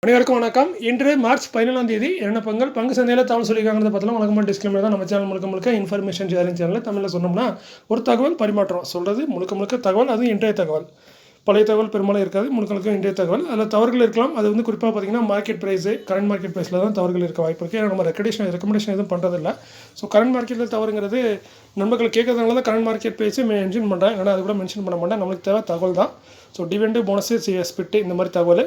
அனைவருக்கும் வணக்கம். இன்று மார்ச் 17ஆம் தேதி என்ன பங்கு சந்தையில் தகவல் சொல்லியிருக்காங்கிறத பார்த்தலாம். வழக்கமாக டிஸ்க்ளைமர் தான். நம்ம சேனல் முழுக்க இன்ஃபர்மேஷன் ஷேரிங் சேனலில் தமிழில் சொன்னோம்னா ஒரு தகவல் பரிமாற்றம் சொல்கிறது முழுக்க தகவல். அது இன்றைய தகவல். பழைய தகவல் பெரும்பாலும் இருக்காது. முழுக்க இன்றைய தகவல். அதில் தவறுகள் இருக்கலாம். அது வந்து குறிப்பாக பார்த்திங்கன்னா மார்க்கெட் ப்ரைஸு கரண்ட் மார்க்கெட் ப்ரைஸில் தான் தவறுகள் இருக்க வாய்ப்பு இருக்குது. ஏன்னா நம்ம ரெக்கமெண்டேஷன் எதுவும் பண்ணுறதில்ல. ஸோ கரண்ட் மார்க்கெட்டில் தவறுங்கிறது நண்பர்கள் கேட்கறதுனால தான் கரண்ட் மார்க்கெட் ப்ரைஸே மென்ஷன் பண்ணுறேன். ஏன்னா அது கூட மென்ஷன் பண்ண மாட்டேன். நம்மளுக்கு தேவை தகவல் தான். ஸோ டிவிடெண்ட் போனஸு ஸ்பிட்டு இந்த மாதிரி தகவல்.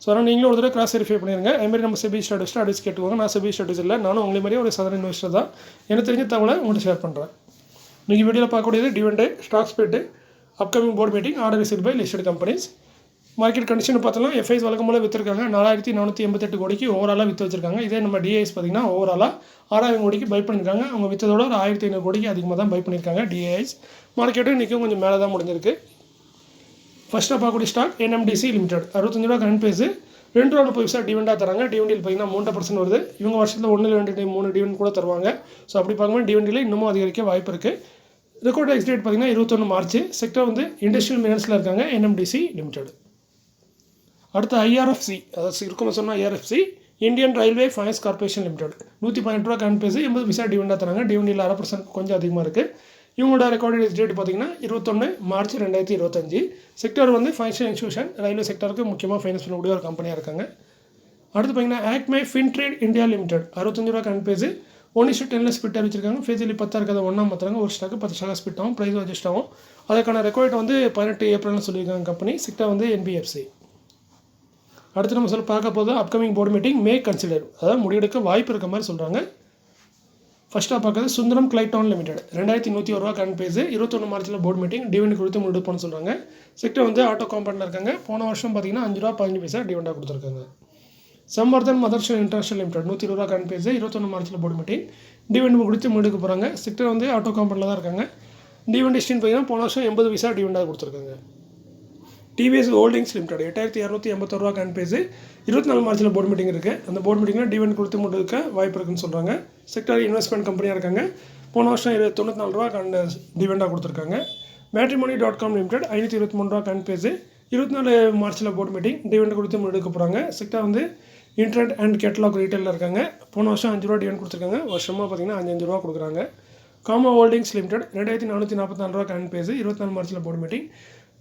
ஸோ ஆனால் நீங்களும் ஒரு தடவை கிராஸ் வெரிஃபை பண்ணிடுங்க. அதுமாதிரி நம்ம செபி ஸ்டாட்டிஸ்ட்டு அட்வைஸ் கேட்டுக்கோங்க. நான் செபி ஸ்டாட்டிஸ் இல்லை, நானும் உங்களே மாதிரி ஒரு சாதாரண இன்வெஸ்டர் தான். எனக்கு தெரிஞ்ச தகவலை உங்கள்கிட்ட ஷேர் பண்ணுறேன். நீங்கள் வீடியோவில் பார்க்கக்கூடியது dividend, stock split, upcoming board meeting, order receive by listed companies. Market condition பார்த்தோம்னா எஃப்ஐஸ் வழக்கம் போல விற்றுருக்காங்க. 4488 கோடிக்கு ஓவராலாக விற்று வச்சிருக்காங்க. இதே நம்ம டிஐஎஸ் பார்த்திங்கன்னா ஓவராலாக 6000 கோடிக்கு பை பண்ணியிருக்காங்க. அவங்க விற்றதோட ஒரு 1500 கோடிக்கு அதிகமாக தான் பை பண்ணியிருக்காங்க டிஐஎஸ். மார்க்கெட்டும் இன்றைக்கும் கொஞ்சம் மேலே தான் முடிஞ்சிருக்கு. ஃபஸ்ட்டாக பார்க்கக்கூடிய ஸ்டாக் என்எம்டிசி லிமிடெட் 65 ரூபா கரண்ட் ப்ரைஸு. 2 ரூபா பைசா டிவிடெண்டாக தராங்க. டிவிடெண்டில் பார்த்தீங்கன்னா 3% வருது. இவங்க வருஷத்தில் 1 2 3 டிவிடெண்ட் கூட தருவாங்க. ஸோ அப்படி பார்க்கும்போது டிவிடெண்டில் இன்னமும் அதிகரிக்க வாய்ப்பு இருக்குது. ரெக்கார்ட் எக்ஸ் டேட் பார்த்தீங்கன்னா 21 மார்ச். செக்டர் வந்து இண்டஸ்ட்ரியல் மினரல்ஸில் இருக்காங்க என்எம்டிசி லிமிடெட். அடுத்து ஐஆர்எஃப்சி, அதாவது இருக்குமா சொன்னால் IRFC Indian railway finance corporation limited 118 ரூபா கரண்ட் ப்ரைஸு 80 பைசா டிவிடெண்டாக தராங்க. டிவிடெண்டில் 1/2% கொஞ்சம் அதிகமாக இருக்குது. இவங்களோட ரெக்கார்டட் டேட் பார்த்தீங்கன்னா 21 மார்ச் 2025. செக்டர் வந்து ஃபைனான்ஷியல் இன்ஸ்டியூஷன், ரயில்வே செக்டருக்கு முக்கியமாக ஃபைனான்ஸ் பண்ணக்கூடிய ஒரு கம்பெனியாக இருக்காங்க. அடுத்து பார்த்தீங்கன்னா ஆக்மே ஃபின்ட்ரேட் இந்தியா லிமிடெட் 65 ரூபா கரண்ட் ப்ரைஸு 1:10 ஸ்பிட் அறிவிச்சிருக்காங்க. ஃபேஸிலி 10 இருக்கிறத ஒன்றா மாற்றுறாங்க. ஒரு ஸ்டாக்கு 10 ஸ்டாக் ஸ்பிட் ஆகும், ப்ரைஸ் அட்ஜஸ்ட் ஆகும். அதுக்கான ரெக்கார்ட் வந்து 18 ஏப்ரல்னு சொல்லியிருக்காங்க கம்பெனி. செக்டர் வந்து என்பிஎஃப்சி. அடுத்து நம்ம பார்க்க போது அப்கமிங் போர்டு மீட்டிங் மே கன்சிடர், அதாவது முடிவெடுக்க வாய்ப்பு இருக்க மாதிரி சொல்கிறாங்க. ஃபஸ்ட்டாக பார்க்குறது சுந்தரம் கிளைட்டான் லிமிடெட் 2101 ரூபா கரண்ட் ப்ரைஸு 21 மார்ச்சில் போர்டு மீட்டிங் டிவிடெண்ட் கொடுத்து முடிப்போம்னு சொல்கிறாங்க. செக்டர் வந்து ஆட்டோ காம்பவுண்டில் இருக்காங்க. போன வருஷம் பார்த்தீங்கன்னா 5 ரூபா 15 பைசா டிவிடெண்டாக கொடுத்துருக்காங்க. சம்வர்தன் மதர்ஷன் இன்டர்நேஷனல் லிமிடெட் 120 ரூபா கரண்ட் ப்ரைஸு 21 மார்ச்சில் போர்டு மீட்டிங் டிவிடெண்ட் கொடுத்து முடிக்க போகிறாங்க. செக்டர் வந்து ஆட்டோ காம்பவுண்டில் தான் இருக்காங்க. டிவிடெண்ட் ஹிஸ்ட்ரின்னு பார்த்தீங்கன்னா போன வருஷம் 80 பைசா டிவிடெண்டாக கொடுத்துருக்காங்க. டிவிஎஸ் ஹோல்டிங்ஸ் லிமிடெட் 8281 ரூபா கரண்ட் ப்ரைஸு 24 மார்ச்சில் போர்டு மீட்டிங் இருக்குது. அந்த போர்டு மீட்டிங்கில் டிவிடெண்ட் கொடுத்து முடிக்க வாய்ப்பு இருக்குன்னு சொல்கிறாங்க. செக்டர் இன்வெஸ்ட்மெண்ட் கம்பெனியாக இருக்காங்க. போன வருஷம் 94 ரூபா டிவிடெண்டாக கொடுத்துருக்காங்க. Matrimony.com லிமிடெட் 523 ரூபா கரண்ட் ப்ரைஸு 24 மார்ச்சில் போர்டு மீட்டிங் டிவிடெண்ட் கொடுத்து முடிக்க போகிறாங்க. செக்டர் வந்து இன்டர்நெட் அண்ட் கேட்டலாக் ரீட்டைலில் இருக்காங்க. போன வருஷம் 5 ரூபா டிவிடெண்ட் கொடுத்துருக்காங்க. வருஷமாக பார்த்தீங்கன்னா 5 ரூபா கொடுக்குறாங்க. காமா ஹோல்டிங்ஸ் லிமிடெட் 2444 ரூபா கரண்ட் ப்ரைஸு 24 மார்ச்சில் போர்டு மீட்டிங்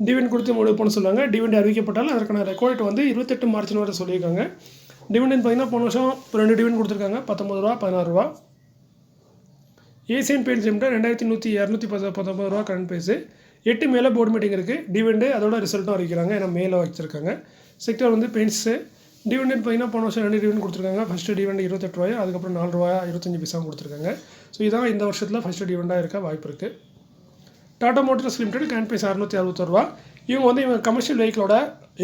டிவிடெண்ட் கொடுத்து முடிப்போம்னு சொல்லுவாங்க. டிவிடெண்ட் அறிவிக்கப்பட்டால் அதற்கான ரெக்கார்ட் வந்து 28 மார்ச்னு வரை சொல்லியிருக்காங்க. டிவிடெண்ட் பார்த்தீங்கன்னா போன வருஷம் 2 டிவிடெண்ட் கொடுத்துருக்காங்க. 19 ரூபா 16 ரூபா. ஏசியன் பெயிண்ட்ஸ் லிமிடெட் 2219 ரூபா கரண்ட் ப்ரைஸு 8 மேலே போர்டு மீட்டிங் இருக்குது. டிவிடெண்ட் அதோட ரிசல்ட்டும் அறிவிக்கிறாங்க. ஏன்னா மேலே வச்சுருக்காங்க. செக்டர் வந்து பெயிண்ட்ஸு டிவிடெண்ட் பார்த்தீங்கன்னா போன வருஷம் 2 டிவிடெண்ட் கொடுத்துருக்காங்க. ஃபஸ்ட்டு டிவிடெண்ட் 28 ரூபாய், அதுக்கப்புறம் 4 ரூபா 25 பைசாவும் கொடுத்துருக்காங்க. ஸோ இதான் இந்த வருஷத்தில் ஃபஸ்ட்டு டிவிடெண்டாக இருக்க வாய்ப்பு இருக்குது. Tata motors limited current price 661 ரூபா. இவங்க கமர்ஷியல் வெஹிக்கிளோட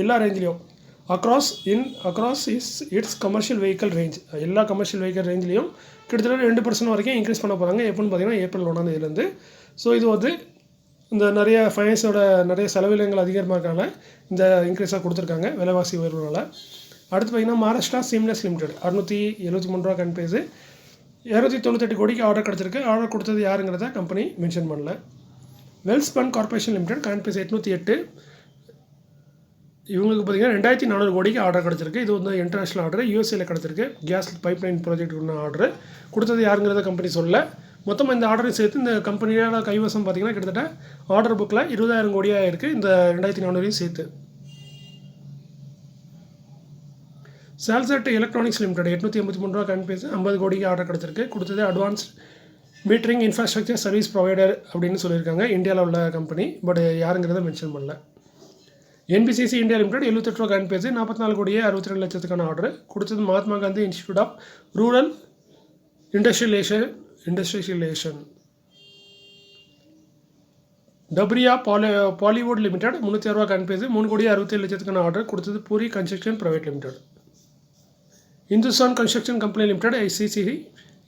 எல்லா ரேஞ்சிலையும் across its commercial vehicle range, எல்லா கமர்ஷியல் வெஹிக்கல் ரேஞ்சிலையும் கிட்டத்தட்ட 2% வரைக்கும் இன்க்ரீஸ் பண்ண போகிறாங்க. எப்போன்னு பார்த்தீங்கன்னா ஏப்ரல் 1ஆம் தேதியிலேருந்து. ஸோ இது வந்து இந்த நிறைய ஃபைனான்ஸோட நிறைய செலவினங்கள் அதிகமாக இருக்காங்க. இந்த இன்க்ரீஸாக கொடுத்துருக்காங்க விலைவாசி உயர்வுனால. அடுத்து பார்த்தீங்கன்னா மகாராஷ்டிரா சீம்லெஸ் லிமிடெட் 673 ரூபா கரண்ட் ப்ரைஸு 298 கோடிக்கு ஆர்டர் கிடச்சிருக்கு. ஆர்டர் கொடுத்தது யாருங்கிறத கம்பெனி மென்ஷன் பண்ணல. Welspun corporation limited current price 808. இவங்களுக்கு பார்த்தீங்கன்னா 2400 கோடிக்கு ஆர்டர் கிடச்சிருக்கு. இது வந்து இன்டர்நேஷனல் ஆர்டர், யூஎஸ்ஏல கிடச்சிருக்கு. கேஸ் பைப்லைன் ப்ராஜெக்ட்டுக்கு ஆர்டர் கொடுத்தது யாருங்கிறத கம்பெனி சொல்ல. மொத்தமாக இந்த ஆர்டரையும் சேர்த்து இந்த கம்பெனியோட கைவசம் பார்த்தீங்கன்னா கிட்டத்தட்ட ஆர்டர் புக்கில் 20,000 கோடியாக இருக்குது. இந்த 2400 சேர்த்து. சால்செட் எலக்ட்ரானிக்ஸ் லிமிடெட் 883 ரூபா கரண்ட் ப்ரைஸ் 50 கோடிக்கு ஆர்டர் கிடச்சிருக்கு. கொடுத்தது advance metering infrastructure service provider அப்படின்னு சொல்லியிருக்காங்க. இந்தியாவில் உள்ள கம்பெனி, பட் யாருங்கிறத மென்ஷன் பண்ணல. என்பிசிசி இந்தியா லிமிடெட் 78 ரூபா கரண்ட் ப்ரைஸ் 44 கோடியே 62 லட்சத்துக்கான ஆர்டர் கொடுத்தது Mahatma Gandhi institute of rural industrialisation. டப்ரியா பாலிவுட் லிமிடெட் 306 ரூபா கரண்ட் ப்ரைஸ் 3 கோடியே 67 லட்சத்துக்கான ஆர்டர் கொடுத்தது puri construction private limited. Hindustan construction company limited ICC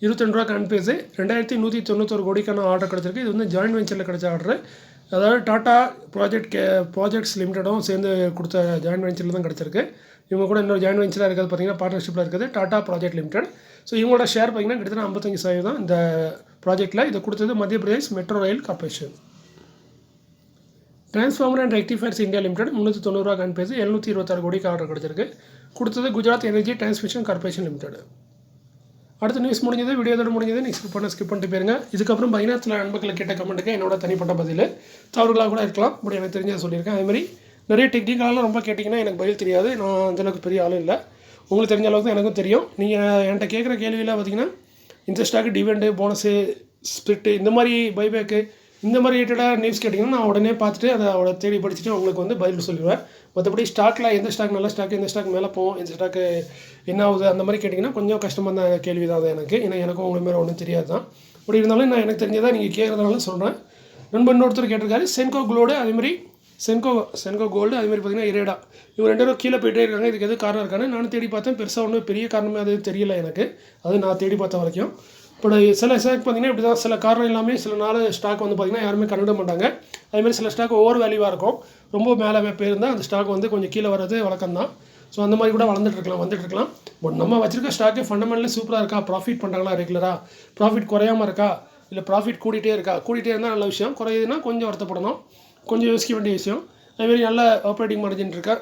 22 ரூபா கரண்ட் ப்ரைஸு 2191 கோடிக்கான ஆர்டர் கிடச்சிருக்கு. இது வந்து ஜாயின்ட் வெஞ்சரில் கிடச்ச ஆர்டர். அதாவது டாட்டா ப்ராஜெக்ட்ஸ் லிமிடெடும் சேர்ந்து கொடுத்த ஜாயின்ட் வெஞ்சரில் தான் கிடச்சிருக்கு. இவங்க கூட இன்னொரு ஜாயின்ட் வெஞ்சராக இருக்கிறது பார்த்தீங்கன்னா பார்ட்னர்ஷிப்பில் இருக்குது டாட்டா ப்ராஜெக்ட் லிமிடெட். ஸோ இவங்களோட ஷேர் பார்த்தீங்கன்னா கிட்டத்தட்ட 55% இந்த ப்ராஜெக்ட்டில். இதை கொடுத்தது மத்திய Pradesh metro rail corporation. Transformer and ரெக்டிஃபயர்ஸ் India limited 390 ரூபா கரண்ட் ப்ரைஸ் 726 கோடிக்கு ஆர்டர் கிடச்சிருக்கு. கொடுத்தது Gujarat energy transmission corporation limited. அடுத்த நியூஸ் முடிஞ்சது, வீடியோதோட முடிஞ்சது. ஸ்கிப் பண்ணிட்டு போயிருங்க. இதுக்கப்புறம் பார்த்தீங்கன்னா சில நண்பர்களை கேட்ட கமெண்ட்டுக்கு என்னோட தனிப்பட்ட பதில் தவறுகளாக கூட இருக்கலாம், பட் எனக்கு தெரிஞ்சதை சொல்லியிருக்கேன். அதேமாதிரி நிறைய டெக்னிக்கலாலாம் ரொம்ப கேட்டிங்கன்னா எனக்கு பதில் தெரியாது. நான் அந்தளவுக்கு பெரிய ஆளும் இல்லை, உங்களுக்கு தெரிஞ்ச அளவுக்கு தான் எனக்கும் தெரியும். நீங்கள் என்கிட்ட கேட்குற கேள்வியில் பார்த்தீங்கன்னா இந்த ஸ்டாக்கு டிவிடெண்டு, போனஸு, ஸ்பிரிட்டு, இந்த மாதிரி பைபேக்கு, இந்த மாதிரி ரிலேட்டடாக நியூஸ் கேட்டிங்கன்னா நான் உடனே பார்த்துட்டு அதை தேடி படிச்சுட்டு உங்களுக்கு வந்து பதில் சொல்லிடுவேன். மற்றபடி ஸ்டாக்கில் எந்த ஸ்டாக் நல்ல ஸ்டாக், எந்த ஸ்டாக் மேலே போகும், எந்த ஸ்டாக்கு என்ன ஆகுது, அந்த மாதிரி கேட்டிங்கன்னா கொஞ்சம் கஷ்டமாக தான் கேள்வி தான் அது எனக்கு. ஏன்னா எனக்கும் உங்களுக்கு மேலே ஒன்றும் தெரியாது தான். அப்படி இருந்தாலும் நான் எனக்கு தெரிஞ்சதாக நீங்கள் கேட்குறதுனால சொல்கிறேன். நண்பன் இன்னொருத்தர் கேட்டிருக்காரு சென்கோ கோல்டு, அதேமாதிரி சென்கோ கோல்டு, அதேமாதிரி பார்த்தீங்கன்னா இரேடா, இவங்க 2 பேரும் கீழே போயிட்டே இருக்காங்க. இதுக்கு எது காரணம் இருக்கான்னு நானும் தேடி பார்த்தேன். பெருசாக ஒன்றும் பெரிய காரணமே அது தெரியல எனக்கு, அது நான் தேடி பார்த்த வரைக்கும். இப்போ சில ஸ்டாக் பார்த்திங்கன்னா இப்படி தான், சில காரணம் இல்லாமல் சில நாள் ஸ்டாக் வந்து பார்த்திங்கன்னா யாருமே கண்டுட மாட்டாங்க. அதேமாதிரி சில ஸ்டாக் ஓவர் வேல்யூவாக இருக்கும், ரொம்ப மேலே போயிருந்தால் அந்த ஸ்டாக் வந்து கொஞ்சம் கீழே வர்றது வழக்கம் தான். ஸோ அந்த மாதிரி கூட வந்துட்டுருக்கலாம். பட் நம்ம வச்சிருக்க ஸ்டாக்கு ஃபண்டமெண்டலி சூப்பராக இருக்கா, ப்ராஃபிட் பண்ணுறாங்களா ரெகுலராக, ப்ராஃபிட் குறையாமல் இருக்கா, இல்லை ப்ராஃபிட் கூட்டிகிட்டே இருந்தால் நல்ல விஷயம், குறையுதுன்னா கொஞ்சம் வருத்தப்படணும், கொஞ்சம் யோசிக்க வேண்டிய விஷயம். அதுமாரி நல்ல ஆப்ரேட்டிங் மார்ஜின் இருக்கா,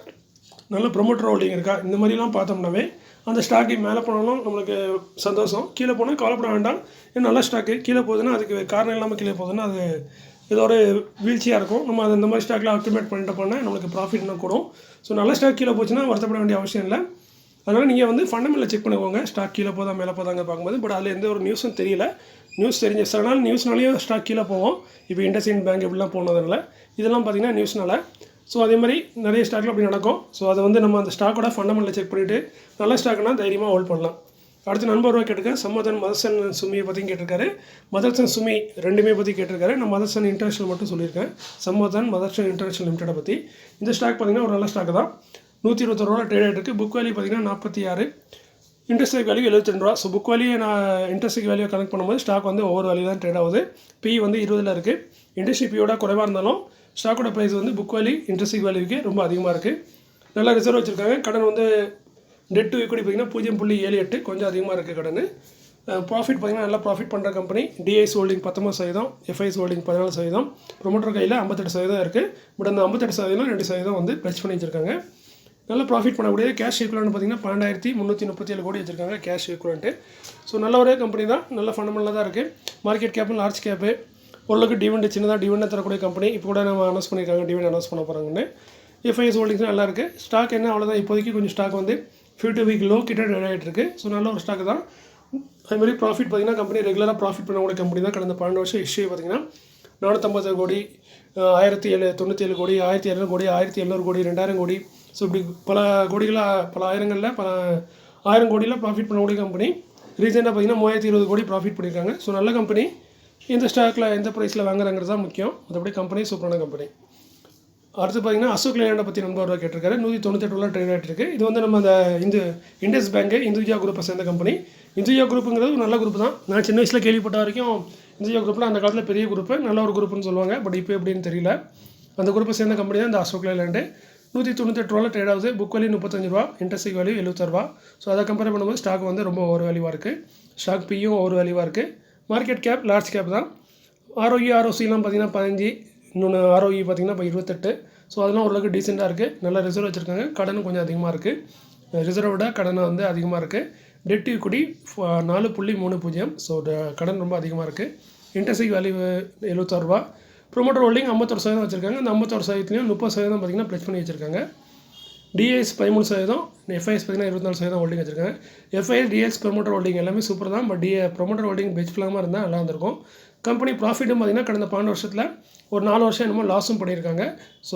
நல்ல ப்ரொமோட்டர் ஹோல்டிங் இருக்கா, இந்த மாதிரிலாம் பார்த்தோம்னாவே அந்த ஸ்டாக்கு மேலே போனாலும் நம்மளுக்கு சந்தோஷம், கீழே போனால் கவலைப்பட வேண்டாம். ஏன்னா நல்ல ஸ்டாக்கு கீழே போகுதுன்னா அதுக்கு காரணம் இல்லாமல் கீழே போகுதுன்னா அது ஏதோ ஒரு வீழ்ச்சியாக இருக்கும். நம்ம அதை இந்த மாதிரி ஸ்டாக்கில் ஆக்டிவேட் பண்ணிட்டு போனால் நம்மளுக்கு ப்ராஃபிட் இன்னும் கூடும். ஸோ நல்ல ஸ்டாக் கீழே போச்சுன்னா வருத்தப்பட வேண்டிய அவசியம் இல்லை. அதனால் நீங்கள் வந்து ஃபண்டமெண்டலில் செக் பண்ணிக்கோங்க, ஸ்டாக் கீழே போதா மேலே போதாங்க பார்க்கும்போது. பட் அதில் எந்த ஒரு நியூஸும் தெரியல, நியூஸ் தெரிஞ்ச சில நாள் நியூஸ்னாலேயும் ஸ்டாக் கீழே போவோம். இப்போ இண்டஸ்இண்ட் பேங்க் இப்படிலாம் போனதுனால இதெல்லாம் பார்த்திங்கன்னா நியூஸ்னால. ஸோ அதேமாதிரி நிறைய ஸ்டாக்கில் அப்படி நடக்கும். ஸோ அதை வந்து நம்ம அந்த ஸ்டாக்கோட ஃபண்டமெண்டலில் செக் பண்ணிவிட்டு நல்ல ஸ்டாக்னால் தைரியமாக ஹோல்ட் பண்ணலாம். அடுத்து நண்பர் ரூபா கேட்டிருக்கேன். சம்மதன் மதர்சன் சுமியை பற்றியும் கேட்டிருக்காரு, மதர்சன் சுமி ரெண்டுமே பற்றி கேட்டிருக்காரு. நான் மதர்சன் இன்டர்நேஷனல் மட்டும் சொல்லியிருக்கேன். சம்மதன் மதர்சன் இன்டர்நேஷனல் லிமிட்டடை பற்றி. இந்த ஸ்டாக் பார்த்திங்கன்னா ஒரு நல்ல ஸ்டாக் தான், 121 ரூபா ட்ரேட் ஆகிட்டு இருக்குது. புக் வேல்யூ பார்த்திங்கன்னா 46, இன்ட்ரெஸ்ட் வேல்யூ 72 ரூபா. ஸோ புக் வேல்யூ நான் இன்ட்ரெஸ்ட் வேல்யூ கனெக்ட் பண்ணும்போது ஸ்டாக் வந்து ஒவ்வொரு வேல்யூ தான் ட்ரேட் ஆகுது. பி வந்து 20 இருக்குது. இண்டஸ்ட்ரி பியோட குறைவாக இருந்தாலும் ஸ்டாக்கோட ப்ரைஸ் வந்து புக் வேல்யூ இன்ட்ரெஸ்ட் வேல்யூக்கு ரொம்ப அதிகமாக இருக்குது. நல்லா ரிசர்வ் வச்சுருக்காங்க. கடன் வந்து டெட் டு ஈக்விட்டி பார்த்திங்கன்னா 0.78, கொஞ்சம் அதிகமாக இருக்குது கடன். ப்ராஃபிட் பார்த்திங்கன்னா நல்லா ப்ராஃபிட் பண்ணுற company. டிஐஸ் holding 19%, FIs holding 14%, promoter கையில் 58% இருக்குது. பட் அந்த 58% 2% வந்து ப்ளஸ் பண்ணி வச்சுருக்காங்க. நல்ல ப்ராஃபிட் பண்ணக்கூடிய கேஷ் ஈக்குவலன்ட் பார்த்திங்கன்னா 12,337 கோடி வச்சுருக்காங்க கேஷ் ஈக்குவலன்ட்டு. ஸோ நல்ல ஒரே கம்பெனி தான், நல்ல ஃபண்டமெண்டலாக தான் இருக்குது. மார்க்கெட் கேப்பு லார்ஜ் கேப்பு, ஓரளவுக்கு டிவிடெண்ட் சின்னதாக டிவிடெண்ட் தரக்கூடிய கம்பெனி. இப்போ கூட நம்ம அனௌன்ஸ் பண்ணியிருக்காங்க டிவிடெண்ட் அனௌன்ஸ் பண்ண போகிறாங்கன்னு. எஃப்ஐஎஸ் ஹோல்டிங்ஸ் நல்லா இருக்குது. ஸ்டாக் என்ன அவ்வளோதான், இப்போதைக்கு கொஞ்சம் ஸ்டாக் வந்து 50 வீக் லோ கிட்ட ட்ரேட் ஆகிட்டு இருக்குது. ஸோ நல்ல ஒரு ஸ்டாக் தான். அதுமாதிரி ப்ராஃபிட் பார்த்திங்கன்னா கம்பெனி ரெகுலராக ப்ராஃபிட் பண்ணக்கூடிய கம்பெனி தான். கடந்த 12 வருஷம் ஹிஸ்ட்ரி பார்த்திங்கன்னா 450 கோடி, 1097 கோடி, 1700 கோடி, 1700 கோடி, 2000 கோடி. ஸோ இப்படி பல கோடிகளாக, பல ஆயிரங்களில், பல 1000 கோடியில் ப்ராஃபிட் பண்ணக்கூடிய கம்பெனி. ரீசெண்டாக பார்த்திங்கன்னா 3020 கோடி ப்ராஃபிட் பண்ணியிருக்காங்க. ஸோ நல்ல கம்பெனி. எந்த ஸ்டாக்கில் எந்த ப்ரைஸில் வாங்குறாங்கிறது தான் முக்கியம். மற்றபடி கம்பெனி சூப்பரான கம்பெனி. அடுத்து பார்த்திங்கன்னா அசோக் லேண்டை பற்றி நண்பர் ரூபா கேட்டிருக்காரு. 198 ரூபா ட்ரேட் ஆகிட்டு இருக்குது. இது வந்து நம்ம அந்த இண்டஸ் பேங்க்கு இந்துஜா குரூப்பை சேர்ந்த கம்பெனி. இந்துஜா குரூப்புங்கிறது ஒரு நல்ல குரூப் தான். நான் சின்ன வயசில் கேள்விப்பட்ட வரைக்கும் இந்துஜா குரூப்பில் அந்த காலத்தில் பெரிய குரூப்பு, நல்ல ஒரு குரூப்புன்னு சொல்லுவாங்க. பட் இப்போ எப்படின்னு தெரியல. அந்த குரூப்பை சேர்ந்த கம்பெனி தான் இந்த அசோக் லேண்டு. 198 ரூபாவில் ட்ரேட் ஆகுது. புக் வேல்யூ 35 ரூபா, இன்ட்ரெஸ்ட் வேல்யூ 76 ரூபா. ஸோ அதை கம்பேர் பண்ணும்போது ஸ்டாக் வந்து ரொம்ப ஓவர் வேல்யூவாக இருக்குது. ஸ்டாக் பியும் ஓவர் வேல்யூவாக இருக்குது. மார்க்கெட் கேப் லார்ஜ் கேப் தான். ஆர்ஓசிலாம் பார்த்திங்கன்னா 15, இன்னொன்று ஆர்ஓஇ பார்த்திங்கன்னா இப்போ 28. ஸோ அதெல்லாம் ஓரளவுக்கு டீசெண்டாக இருக்குது. நல்லா ரிசர்வ் வச்சுருக்காங்க. கடனும் கொஞ்சம் அதிகமாக இருக்குது. ரிசர்வை விட கடன் வந்து அதிகமாக இருக்குது. Dead equity 4.30. ஸோ கடன் ரொம்ப அதிகமாக இருக்குது. இன்ட்ரெஸ்ட் வேல்யூ 76 ரூபா. ப்ரொமோட்டர் ஹோல்டிங் 51% வச்சுருக்காங்க. அந்த 51%லையும் 30% பார்த்திங்கன்னா ப்ளஸ் பண்ணி வச்சுருக்காங்க. டிஎஸ் 13%, எஃப்ஐஎஸ் பார்த்திங்கன்னா 24% ஹோல்டிங் வச்சுருக்காங்க. எஃப்ஐஎஸ், டிஎஸ், ப்ரொமோட்டர் ஹோல்டிங் எல்லாமே சூப்பர் தான். பட் ப்ரொமோட்டர் ஹோல்டிங் பெஸ்ட் ஃபிளாமாக இருந்தால் நல்லா இருந்திருக்கும். கம்பெனி ப்ராஃபிட்டும் பார்த்திங்கன்னா கடந்த 12 வருஷத்தில் ஒரு 4 வருஷம் என்னமோ லாஸும் பண்ணியிருக்காங்க. ஸோ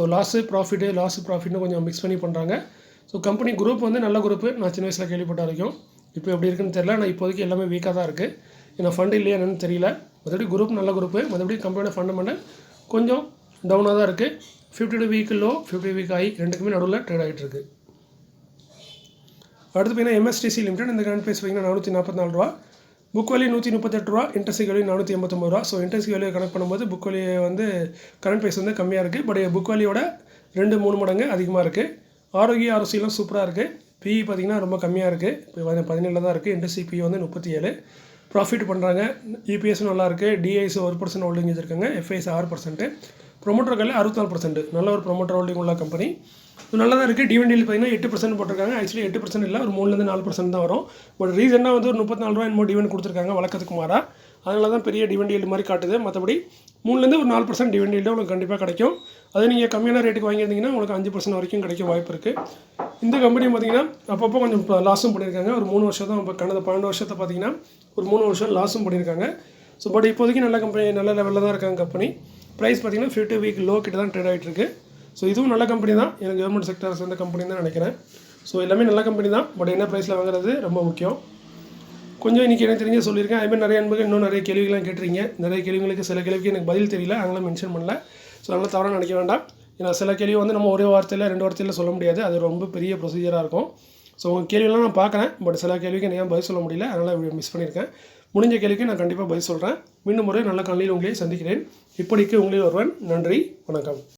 ப்ராஃபிட்னு கொஞ்சம் மிக்ஸ் பண்ணி பண்ணுறாங்க. ஸோ கம்பெனி குரூப் வந்து நல்ல குரூப்பு. நான் சின்ன வயசில் கேள்விப்பட்ட வரைக்கும். இப்போ எப்படி இருக்குன்னு தெரியல. ஆனால் இப்போதைக்கு எல்லாமே வீக்காக தான் இருக்குது. ஏன்னா ஃபண்டு இல்லையா என்னன்னு தெரியல. மற்றபடி குரூப் நல்ல குரூப்பு. மற்றபடி கம்பெனியோட ஃபண்டமெண்டல் கொஞ்சம் டவுனாக தான் இருக்குது. 52 வீக் லோ, 50 வீக் ஹை ரெண்டுக்குமே நடுவில் ட்ரேட் ஆகிட்டு இருக்குது. அடுத்து பார்த்தீங்கன்னா எம்எஸ்டிசி லிமிடெட். இந்த கரண்ட் ப்ரைஸ் பார்த்தீங்கன்னா 444 ரூபா. புக் வேல்யூ 138 ரூபா, இன்ட்ரெஸ்ட் வேல்யூ 489 ரூபா. ஸோ இன்ட்ரெஸ்ட் வேல்யூ கனெக்ட் பண்ணும்போது புக் வேல்யூ வந்து கரண்ட் ப்ரைஸ் வந்து கம்மியாக இருக்குது. பட் புக் வேல்யூவோட 2-3 மடங்கு அதிகமாக இருக்குது. ஆர்ஓசிலாம் சூப்பராக இருக்குது. பிஇ பார்த்திங்கன்னா ரொம்ப கம்மியாக இருக்குது. இப்போ 17 தான் இருக்குது. இண்டஸ்ட்ரி பிஇ வந்து 37. ப்ராஃபிட் பண்ணுறாங்க. இபிஎஸும் நல்லாயிருக்கு. டிஐஸ் 1% ஹோல்டிங் வச்சுருக்காங்க. எஃப்ஐஎஸ் 6%. ப்ரொமோட்டர் கையில் 64%. நல்ல ஒரு ப்ரொமோட்டர் ஹோல்டிங் உள்ள கம்பெனி. நல்லா தான் இருக்குது. டிவிடெண்ட் பார்த்தீங்கன்னா 8% போட்டிருக்காங்க. ஆக்சுவலி 8% இல்லை, ஒரு 3லேருந்து 4% தான் வரும். பட் ரீசெண்டாக வந்து ஒரு 34 ரூபா என்னமோ டிவிடெண்ட் கொடுத்துருக்காங்க வழக்கத்துக்கு மாறா. அதனால தான் பெரிய டிவிடெண்ட் மாதிரி காட்டுது. மற்றபடி 3லேருந்து ஒரு 4% டிவிடெண்ட் உங்களுக்கு கண்டிப்பாக கிடைக்கும். அதே நீங்கள் கம்மியான ரேட்டுக்கு வாங்கியிருந்தீங்கன்னா உங்களுக்கு 5% வரைக்கும் கிடைக்க வாய்ப்பு இருக்குது. இந்த கம்பெனி பார்த்தீங்கன்னா அப்பப்போ கொஞ்சம் லாஸும் பண்ணியிருக்காங்க. ஒரு 3 வருஷம் தான் இப்போ கடந்த 12 வருஷத்தை பார்த்தீங்கன்னா ஒரு 3 வருஷம் லாஸும் பண்ணியிருக்காங்க. ஸோ பட் இப்போதைக்கு நல்ல கம்பெனி, நல்ல லெவலில் தான் இருக்காங்க கம்பெனி. ப்ரைஸ் பார்த்தீங்கன்னா 50 வீக் லோ கிட்ட தான் ட்ரேட் ஆகிட்டு இருக்குது. ஸோ இதுவும் நல்ல கம்பெனி தான். எனக்கு கவர்மெண்ட் செக்டர் சேர்ந்த கம்பெனி தான் நினைக்கிறேன். ஸோ எல்லாமே நல்ல கம்பெனி தான். பட் என்ன ப்ரைஸில் வாங்குறது ரொம்ப முக்கியம். கொஞ்சம் இன்றைக்கி எனக்கு தெரிஞ்ச சொல்லியிருக்கேன். அதுமாதிரி நிறைய அன்புகள் இன்னும் நிறைய கேள்விகள்லாம் கேட்டிருக்கீங்க. நிறைய கேள்விகளுக்கு சில கேள்விக்கு எனக்கு பதில் தெரியல, அதெல்லாம் மென்ஷன் பண்ணல. ஸோ அதனால் தவறாக நினைக்க வேண்டாம். ஏன்னா சில கேள்வி வந்து நம்ம ஒரே வார்த்தையில் 2 வார்த்தையில் சொல்ல முடியாது. அது ரொம்ப பெரிய ப்ரொசீஜராக இருக்கும். ஸோ உங்கள் கேள்வியெல்லாம் நான் பார்க்குறேன். பட் சில கேள்விக்கு எனக்கு பதில் சொல்ல முடியல, அதனால் மிஸ் பண்ணியிருக்கேன். முடிஞ்ச கேள்விக்கு நான் கண்டிப்பாக பதில் சொல்கிறேன். மீண்டும் ஒரு நல்ல காலையில் உங்களை சந்திக்கிறேன். இப்படிக்கு உங்களில் ஒருவன். நன்றி, வணக்கம்.